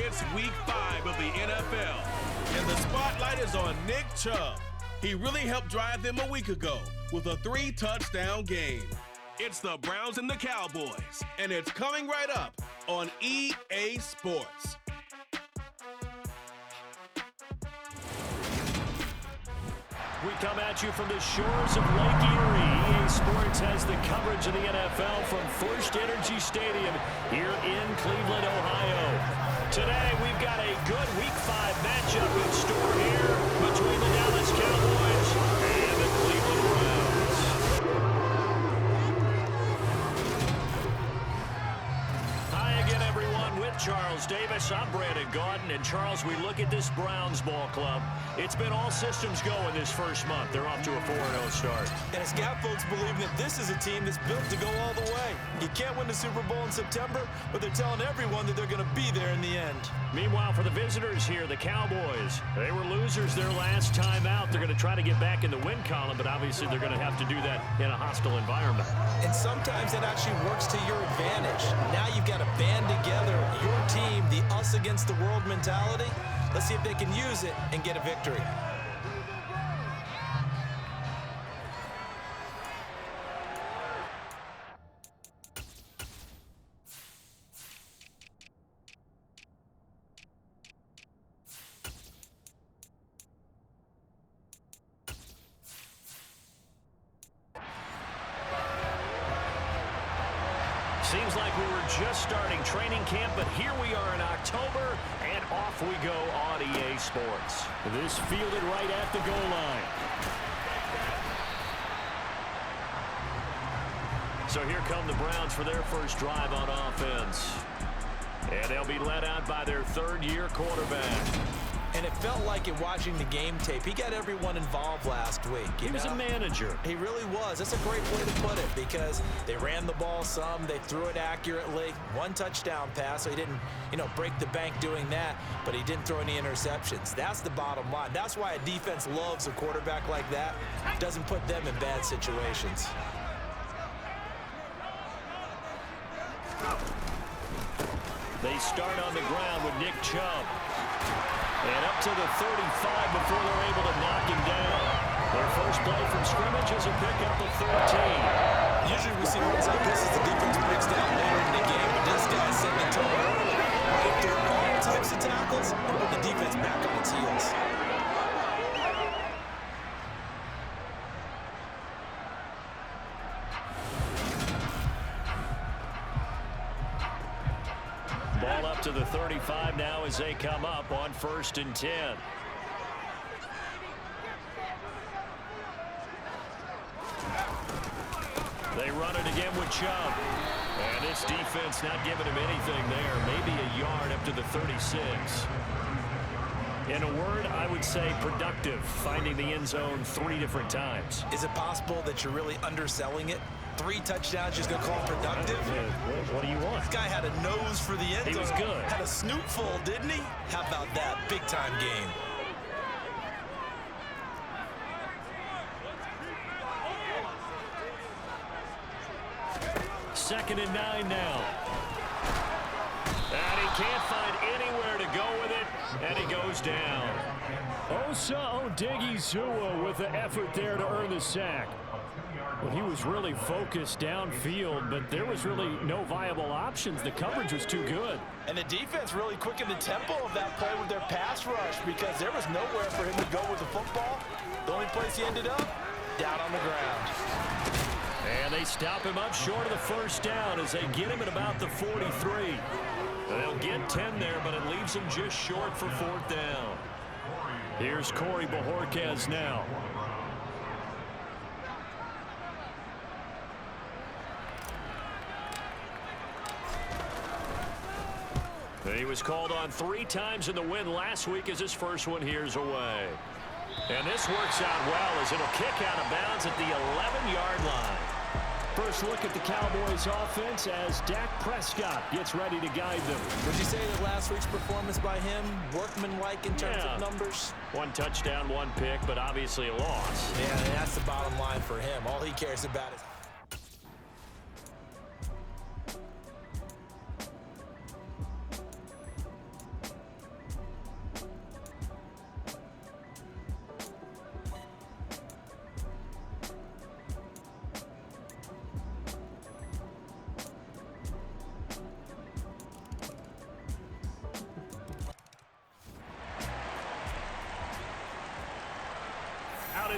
It's week 5 of the NFL, and the spotlight is on Nick Chubb. He really helped drive them a week ago with a 3-touchdown game. It's the Browns and the Cowboys, and it's coming right up on EA Sports. We come at you from the shores of Lake Erie. EA Sports has the coverage of the NFL from First Energy Stadium here in Cleveland, Ohio. Today, we've got a good Week 5 matchup in store here between the Dallas Cowboys and the Cleveland Browns. Hi again, everyone. With Charles Davis, I'm Brandon Gaudin. And Charles, we look at this Browns ball club. It's been all systems go in this first month. They're off to a 4-0 start. And it's got folks believing that this is a team that's built to go all the way. You can't win the Super Bowl in September, but they're telling everyone that they're going to be there in the end. Meanwhile, for the visitors here, the Cowboys, they were losers their last time out. They're going to try to get back in the win column, but obviously they're going to have to do that in a hostile environment. And sometimes that actually works to your advantage. Now you've got to band together your team, the us against the world mentality. Let's see if they can use it and get a victory. Seems like we were just starting training camp, but here we are in October, and off we go on EA Sports. This fielded right at the goal line. So here come the Browns for their first drive on offense. And they'll be led out by their third-year quarterback. And it felt like it watching the game tape. He got everyone involved last week. He was a manager. He really was. That's a great way to put it because they ran the ball some. They threw it accurately. One touchdown pass, so he didn't, break the bank doing that, but he didn't throw any interceptions. That's the bottom line. That's why a defense loves a quarterback like that. Doesn't put them in bad situations. They start on the ground with Nick Chubb. And up to the 35 before they're able to knock him down. Their first play from scrimmage is a pickup of 13. Usually we see runs like this as the defense breaks down later in the game, but this guy's setting the tone early. Right through all types of tackles and put the defense back on its heels. Ball up to the 35 now as they come up on 1st and 10. They run it again with Chubb. And this defense not giving him anything there. Maybe a yard up to the 36. In a word, I would say productive, finding the end zone 3 different times. Is it possible that you're really underselling it? 3 touchdowns, just going to call him productive? What do you want? This guy had a nose for the end zone. He was good. Had a snoot full, didn't he? How about that? Big-time game. Second and 9 now. And he can't find anywhere to go with it, and he goes down. Osa Odighizuwa with the effort there to earn the sack. Well, he was really focused downfield, but there was really no viable options. The coverage was too good. And the defense really quickened the tempo of that play with their pass rush because there was nowhere for him to go with the football. The only place he ended up, down on the ground. And they stop him up short of the first down as they get him at about the 43. They'll get 10 there, but it leaves him just short for 4th down. Here's Corey Bojorquez now. He was called on 3 times in the win last week as his first one here's away. And this works out well as it'll kick out of bounds at the 11-yard line. First look at the Cowboys offense as Dak Prescott gets ready to guide them. Would you say that last week's performance by him, workmanlike in terms of numbers? 1 touchdown, 1 pick, but obviously a loss. Yeah, and that's the bottom line for him. All he cares about is...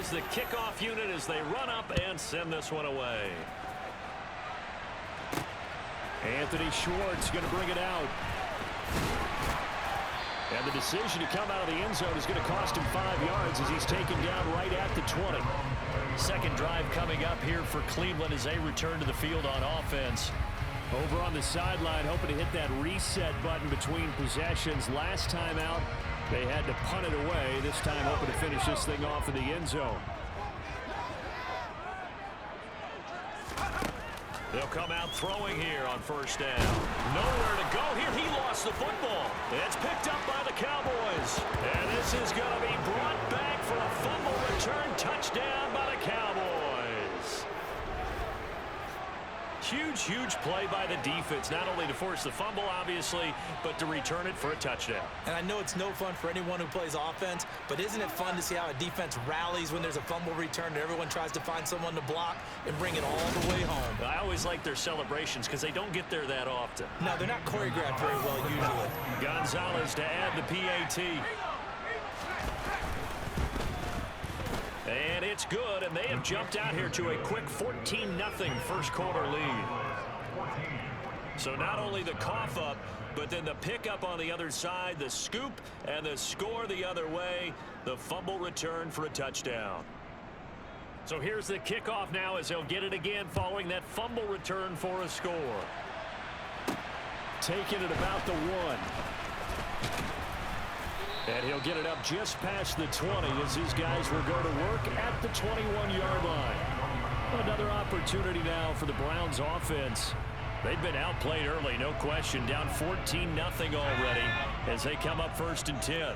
is the kickoff unit as they run up and send this one away. Anthony Schwartz going to bring it out. And the decision to come out of the end zone is going to cost him 5 yards as he's taken down right at the 20. Second drive coming up here for Cleveland as they return to the field on offense. Over on the sideline, hoping to hit that reset button between possessions. Last time out, they had to punt it away. This time, hoping to finish this thing off in the end zone. They'll come out throwing here on first down. Nowhere to go here. He lost the football. It's picked up by the Cowboys. And this is going to be brought back for a fumble return touchdown by the Cowboys. Huge play by the defense, not only to force the fumble, obviously, but to return it for a touchdown. And I know it's no fun for anyone who plays offense, but isn't it fun to see how a defense rallies when there's a fumble return and everyone tries to find someone to block and bring it all the way home? I always like their celebrations because they don't get there that often. No, they're not choreographed very well usually. Gonzalez to add the PAT. And it's good, and they have jumped out here to a quick 14-0 first quarter lead. So not only the cough up, but then the pickup on the other side, the scoop, and the score the other way, the fumble return for a touchdown. So here's the kickoff now as they'll get it again following that fumble return for a score. Taking it about the 1. And he'll get it up just past the 20 as his guys will go to work at the 21-yard line. Another opportunity now for the Browns offense. They've been outplayed early, no question. Down 14-0 already as they come up 1st and 10.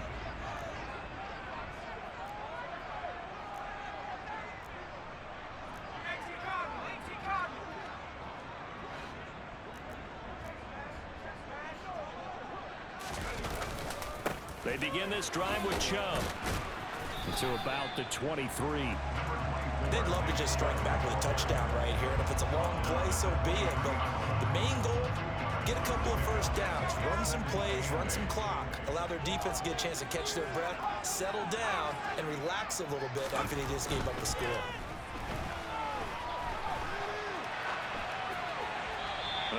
They begin this drive with Chubb to about the 23. They'd love to just strike back with a touchdown right here, and if it's a long play, so be it. But the main goal, get a couple of first downs, run some plays, run some clock, allow their defense to get a chance to catch their breath, settle down, and relax a little bit after they just gave up the score.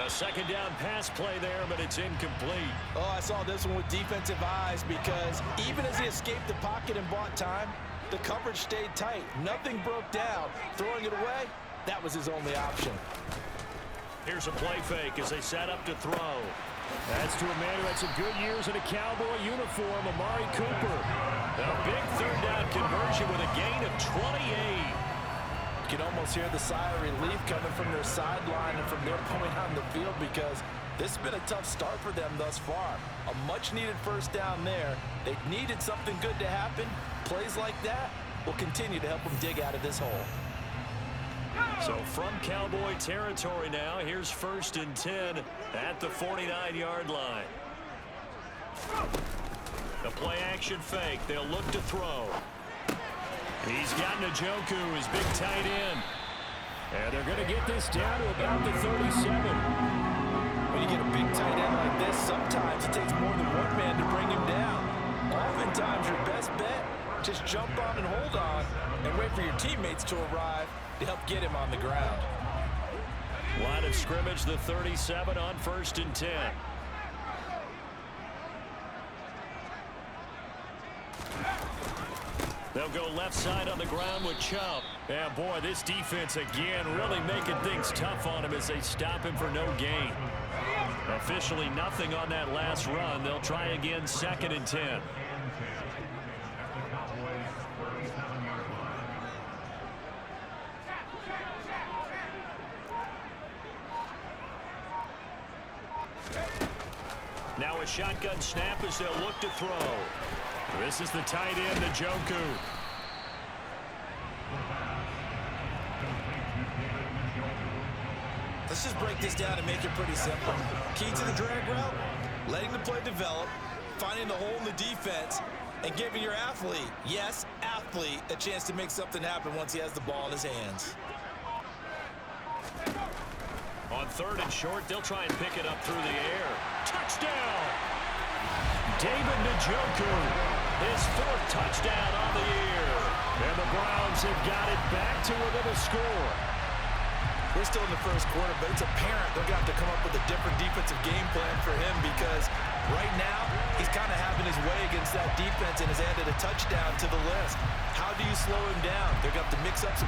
A second down pass play there, but it's incomplete. Oh, I saw this one with defensive eyes because even as he escaped the pocket and bought time, the coverage stayed tight. Nothing broke down. Throwing it away, that was his only option. Here's a play fake as they set up to throw. That's to a man who had some good years in a Cowboy uniform, Amari Cooper. A big third down conversion with a gain of 28. You can almost hear the sigh of relief coming from their sideline and from their point on the field because this has been a tough start for them thus far. A much-needed first down there. They needed something good to happen. Plays like that will continue to help them dig out of this hole. So from Cowboy territory now, here's 1st and 10 at the 49-yard line. The play-action fake. They'll look to throw. He's got Njoku, his big tight end. And they're going to get this down to about the 37. When you get a big tight end like this, sometimes it takes more than one man to bring him down. Oftentimes, your best bet, just jump on and hold on and wait for your teammates to arrive to help get him on the ground. Line of scrimmage, the 37 on 1st and 10. They'll go left side on the ground with Chubb. And boy, this defense again really making things tough on him as they stop him for no gain. Officially nothing on that last run. They'll try again 2nd and 10. Now a shotgun snap as they'll look to throw. This is the tight end, Njoku. Let's just break this down and make it pretty simple. Key to the drag route, letting the play develop, finding the hole in the defense, and giving your athlete, yes, athlete, a chance to make something happen once he has the ball in his hands. On 3rd and short, they'll try and pick it up through the air. Touchdown! David Njoku, his 4th touchdown on the year. And the Browns have got it back to within a score. We're still in the first quarter, but it's apparent they're going to have to come up with a different defensive game plan for him because right now he's kind of having his way against that defense and has added a touchdown to the list. How do you slow him down? They're going to have to mix up some...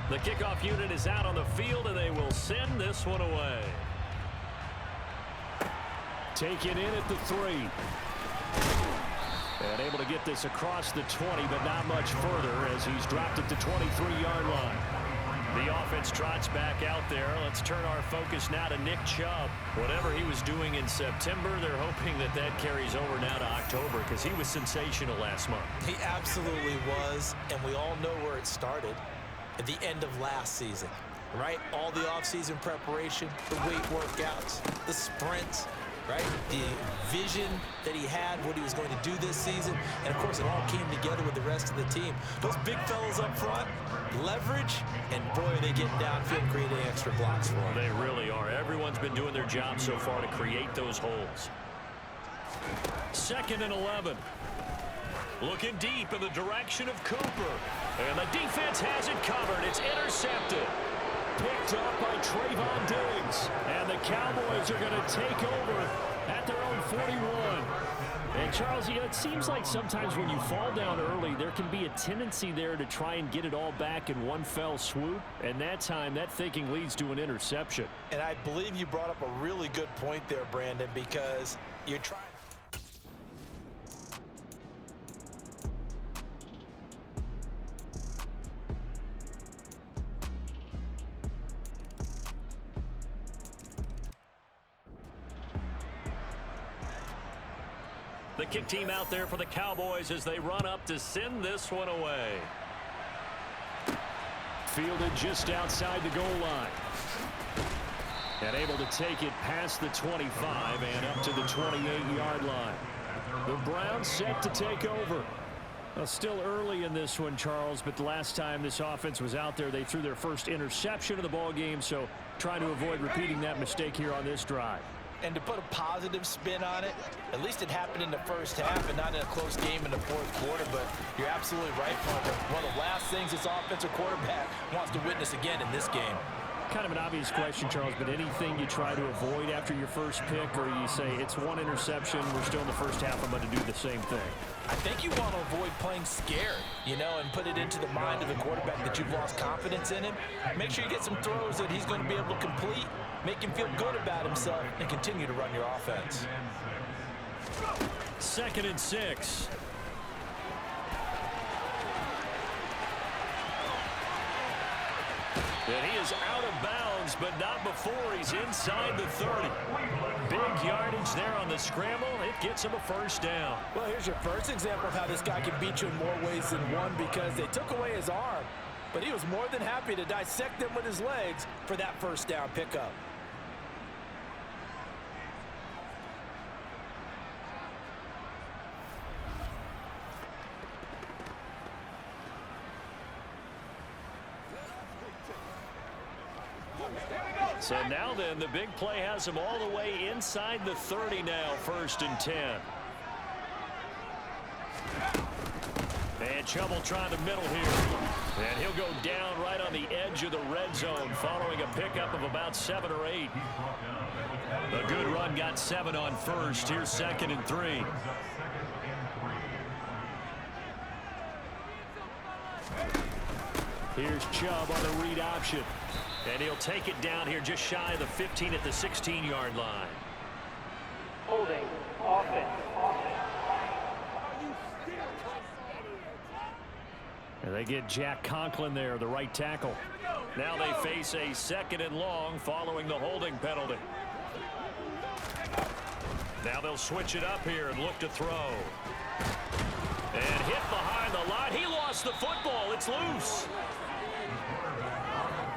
The kickoff unit is out on the field, and they will send this one away. Taken in at the 3. And able to get this across the 20, but not much further as he's dropped at the 23-yard line. The offense trots back out there. Let's turn our focus now to Nick Chubb. Whatever he was doing in September, they're hoping that that carries over now to October because he was sensational last month. He absolutely was, and we all know where it started. At the end of last season, right? All the offseason preparation, the weight workouts, the sprints, right? The vision that he had, what he was going to do this season. And, of course, it all came together with the rest of the team. Those big fellas up front, leverage, and, boy, are they getting downfield and creating extra blocks for them. They really are. Everyone's been doing their job so far to create those holes. 2nd and 11. Looking deep in the direction of Cooper. And the defense has it covered. It's intercepted. Picked up by Trayvon Diggs. And the Cowboys are going to take over at their own 41. And, Charles, you know, it seems like sometimes when you fall down early, there can be a tendency there to try and get it all back in one fell swoop. And that time, that thinking leads to an interception. And I believe you brought up a really good point there, Brandon, because you're trying... The kick team out there for the Cowboys as they run up to send this one away. Fielded just outside the goal line. And able to take it past the 25 and up to the 28-yard line. The Browns set to take over. Well, still early in this one, Charles, but the last time this offense was out there, they threw their first interception of the ball game, so trying to avoid repeating that mistake here on this drive. And to put a positive spin on it, at least it happened in the first half and not in a close game in the fourth quarter. But you're absolutely right, Parker. One of the last things this offensive quarterback wants to witness again in this game. Kind of an obvious question, Charles, but anything you try to avoid after your first pick, or you say it's one interception, we're still in the first half, I'm going to do the same thing? I think you want to avoid playing scared, you know, and put it into the mind of the quarterback that you've lost confidence in him. Make sure you get some throws that he's going to be able to complete, make him feel good about himself, and continue to run your offense. 2nd and 6. And he is out of bounds, but not before he's inside the 30. Big yardage there on the scramble. It gets him a first down. Well, here's your first example of how this guy can beat you in more ways than one, because they took away his arm, but he was more than happy to dissect them with his legs for that first down pickup. So now then, the big play has him all the way inside the 30 now, 1st and 10. And Chubb will try the middle here. And he'll go down right on the edge of the red zone following a pickup of about 7 or 8. A good run got 7 on 1st. Here's 2nd and 3. Here's Chubb on the read option. And he'll take it down here just shy of the 15 at the 16-yard line. Holding offense. And they get Jack Conklin there, the right tackle. Now they face a 2nd and long following the holding penalty. Now they'll switch it up here and look to throw. And hit behind the line. He lost the football. It's loose.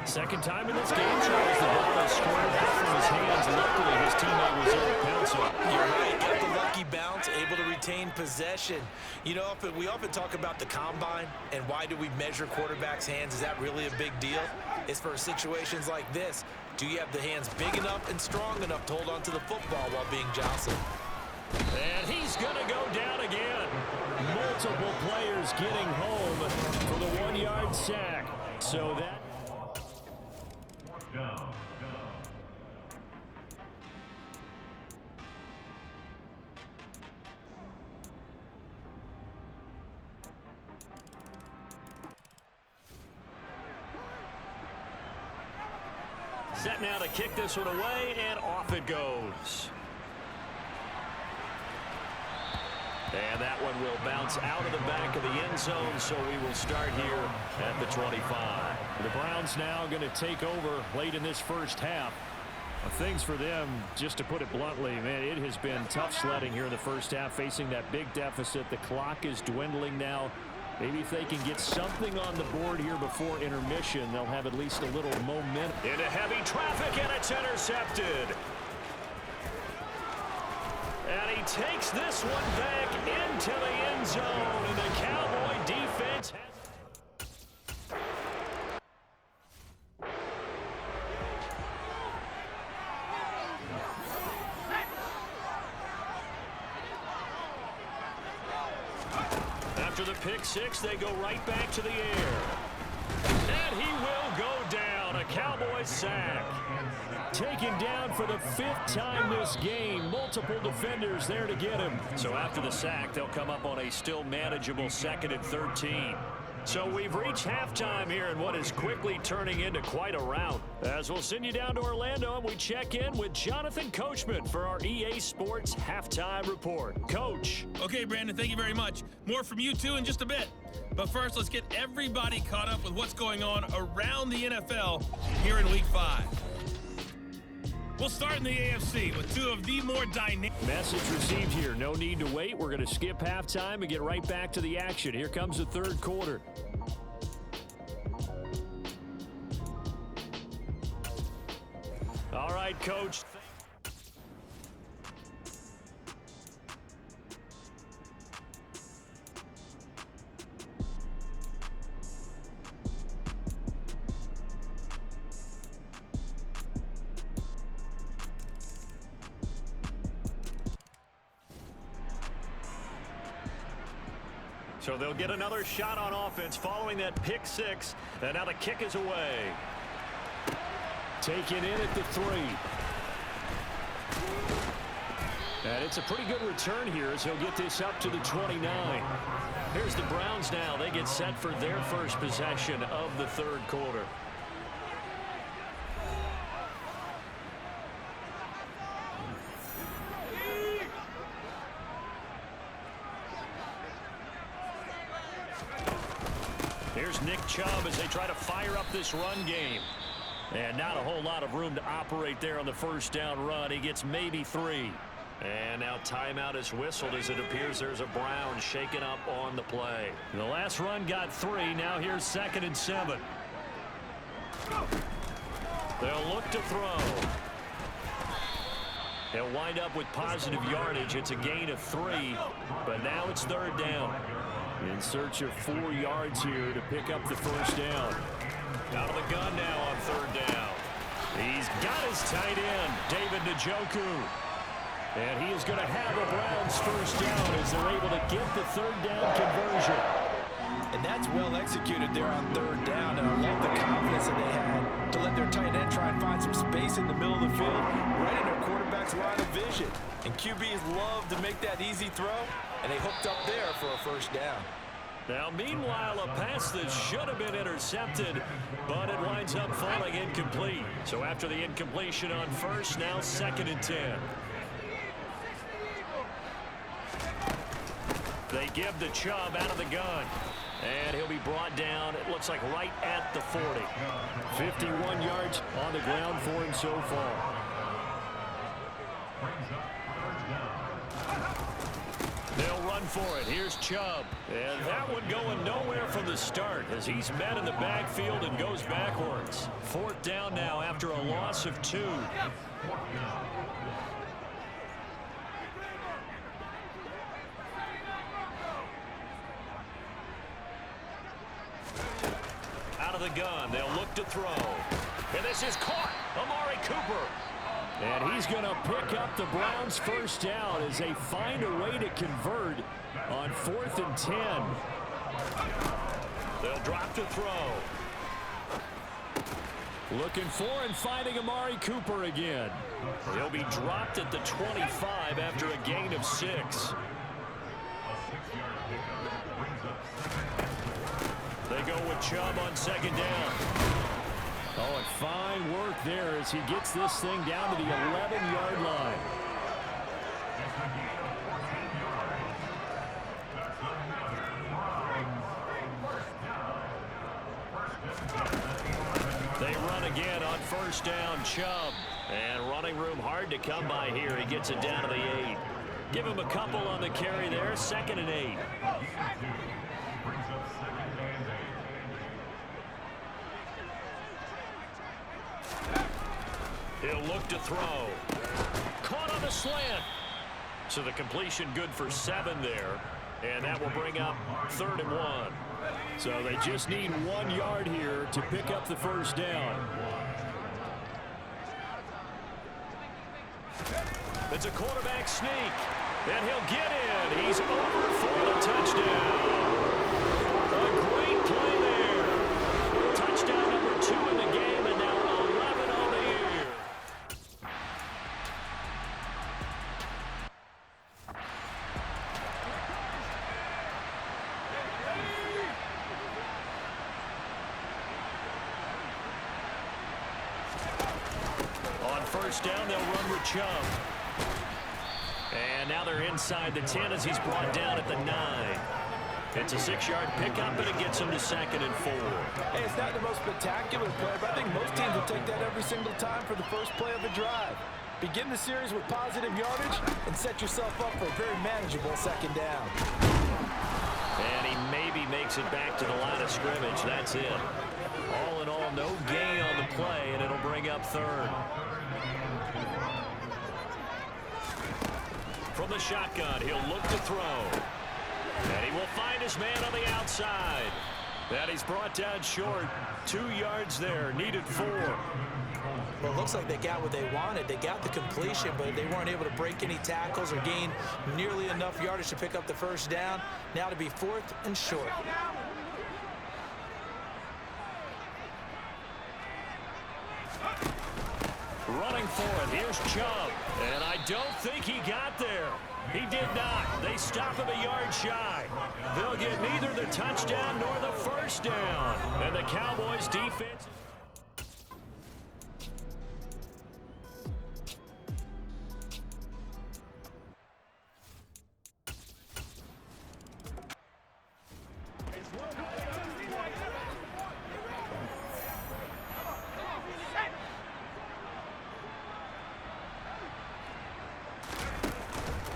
Second time in this game, Charles, the ball is squared out from his hands. Luckily, his teammate was able to pounce it. You're right. Got the lucky bounce, able to retain possession. You know, we often talk about the combine and why do we measure quarterbacks' hands. Is that really a big deal? It's for situations like this. Do you have the hands big enough and strong enough to hold on to the football while being jostled? And he's going to go down again. Multiple players getting home for the 1-yard sack. So that... Set now to kick this one away, and off it goes. And that one will bounce out of the back of the end zone, so we will start here at the 25. The Browns now going to take over late in this first half. Things for them, just to put it bluntly, man, it has been tough sledding here in the first half, facing that big deficit. The clock is dwindling now. Maybe if they can get something on the board here before intermission, they'll have at least a little momentum. Into heavy traffic, and it's intercepted. And he takes this one back into the end zone, and the Cowboy defense has... After the pick six, they go right back to the air. And he will go down. A Cowboy sack. Taken down for the 5th time this game. Multiple defenders there to get him. So after the sack, they'll come up on a still manageable 2nd and 13. So we've reached halftime here in what is quickly turning into quite a rout. As we'll send you down to Orlando, and we check in with Jonathan Coachman for our EA Sports Halftime Report. Coach. Okay, Brandon, thank you very much. More from you two in just a bit. But first, let's get everybody caught up with what's going on around the NFL here in Week 5. We'll start in the AFC with two of the more dynamic... Message received here. No need to wait. We're going to skip halftime and get right back to the action. Here comes the third quarter. All right, Coach. So they'll get another shot on offense following that pick six. And now the kick is away. Taken in at the 3. And it's a pretty good return here as he'll get this up to the 29. Here's the Browns now. They get set for their first possession of the third quarter. Here's Nick Chubb as they try to fire up this run game. And not a whole lot of room to operate there on the first down run. He gets maybe 3. And now timeout is whistled as it appears there's a Brown shaken up on the play. The last run got 3. Now here's 2nd and 7. They'll look to throw. He'll wind up with positive yardage. It's a gain of 3, but now it's 3rd down. In search of 4 yards here to pick up the first down. Out of the gun now on 3rd down. He's got his tight end, David Njoku. And he is going to have a Browns first down as they're able to get the 3rd down conversion. And that's well executed there on 3rd down, and I love the confidence that they had to let their tight end try and find some space in the middle of the field, right in their quarterback's line of vision. And QBs love to make that easy throw, and they hooked up there for a first down. Now, meanwhile, a pass that should have been intercepted, but it winds up falling incomplete. So after the incompletion on first, now 2nd and 10. They give the Chubb out of the gun. And he'll be brought down, it looks like right at the 40. 51 yards on the ground for him so far. They'll run for it. Here's Chubb. And that one going nowhere from the start as he's met in the backfield and goes backwards. 4th down now after a loss of 2. Out of the gun. They'll look to throw. And this is caught. Amari Cooper. And he's going to pick up the Browns' first down as they find a way to convert on 4th and 10. They'll drop to throw. Looking for and finding Amari Cooper again. He'll be dropped at the 25 after a gain of 6. They go with Chubb on 2nd down. Oh, and fine work there as he gets this thing down to the 11-yard line. They run again on 1st down, Chubb. And running room hard to come by here. He gets it down to the 8. Give him a couple on the carry there, 2nd and 8. He'll look to throw. Caught on the slant. So the completion good for 7 there. And that will bring up 3rd and 1. So they just need 1 yard here to pick up the first down. It's a quarterback sneak. And he'll get in. He's over for the touchdown. A great play there. Touchdown number 2 in the game, and now 11 on the year. On 1st down, they'll run with Chubb. And now they're inside the 10 as he's brought down at the 9. It's a 6-yard pickup, and it gets him to 2nd and 4. Hey, it's not the most spectacular play, but I think most teams will take that every single time for the first play of the drive. Begin the series with positive yardage and set yourself up for a very manageable 2nd down. And he maybe makes it back to the line of scrimmage. That's it. All in all, no gain on the play, and it'll bring up 3rd. From the shotgun, he'll look to throw. And he will find his man on the outside. And he's brought down short. 2 yards there, needed 4. Well, it looks like they got what they wanted. They got the completion, but they weren't able to break any tackles or gain nearly enough yardage to pick up the first down. Now to be 4th and short. Running for it. Here's Chubb. And I don't think he got there. He did not. They stop him a yard shy. They'll get neither the touchdown nor the first down. And the Cowboys defense...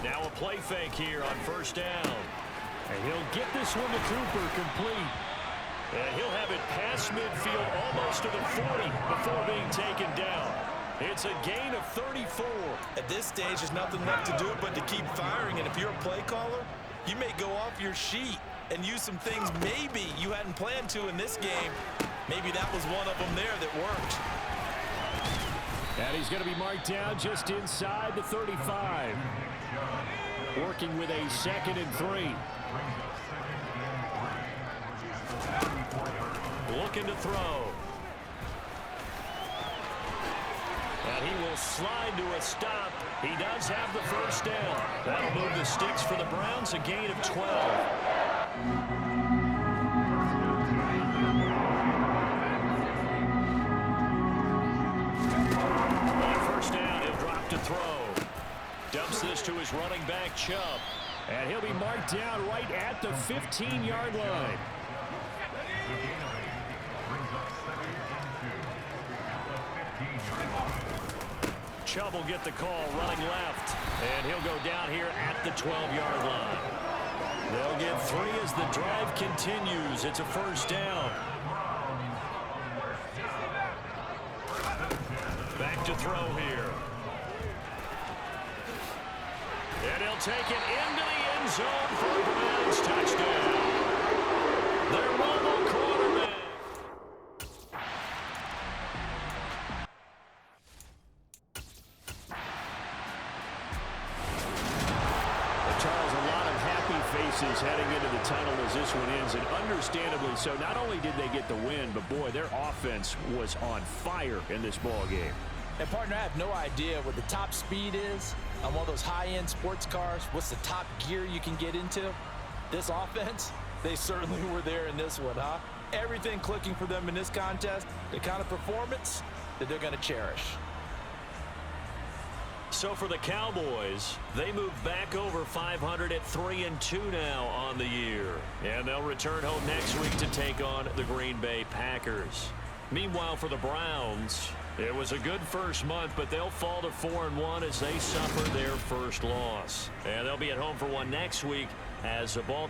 Now a play fake here on 1st down. And he'll get this one to Cooper complete. And he'll have it past midfield almost to the 40 before being taken down. It's a gain of 34. At this stage, there's nothing left to do but to keep firing. And if you're a play caller, you may go off your sheet and use some things maybe you hadn't planned to in this game. Maybe that was one of them there that worked. And he's going to be marked down just inside the 35. Working with a 2nd and 3. Looking to throw. And he will slide to a stop. He does have the first down. That'll move the sticks for the Browns, a gain of 12. To throw. Dumps this to his running back, Chubb. And he'll be marked down right at the 15-yard line. Chubb will get the call running left, and he'll go down here at the 12-yard line. They'll get 3 as the drive continues. It's a first down. Back to throw here. And he'll take it into the end zone for a Browns touchdown. Their mobile quarterback. Charles, a lot of happy faces heading into the tunnel as this one ends, and understandably so. Not only did they get the win, but boy, their offense was on fire in this ball game. And partner, I have no idea what the top speed is on one of those high-end sports cars. What's the top gear you can get into? This offense, they certainly were there in this one, huh? Everything clicking for them in this contest, the kind of performance that they're going to cherish. So for the Cowboys, they move back over 500 at 3-2 now on the year. And they'll return home next week to take on the Green Bay Packers. Meanwhile, for the Browns, it was a good first month, but they'll fall to 4-1 as they suffer their first loss. And they'll be at home for one next week as the ball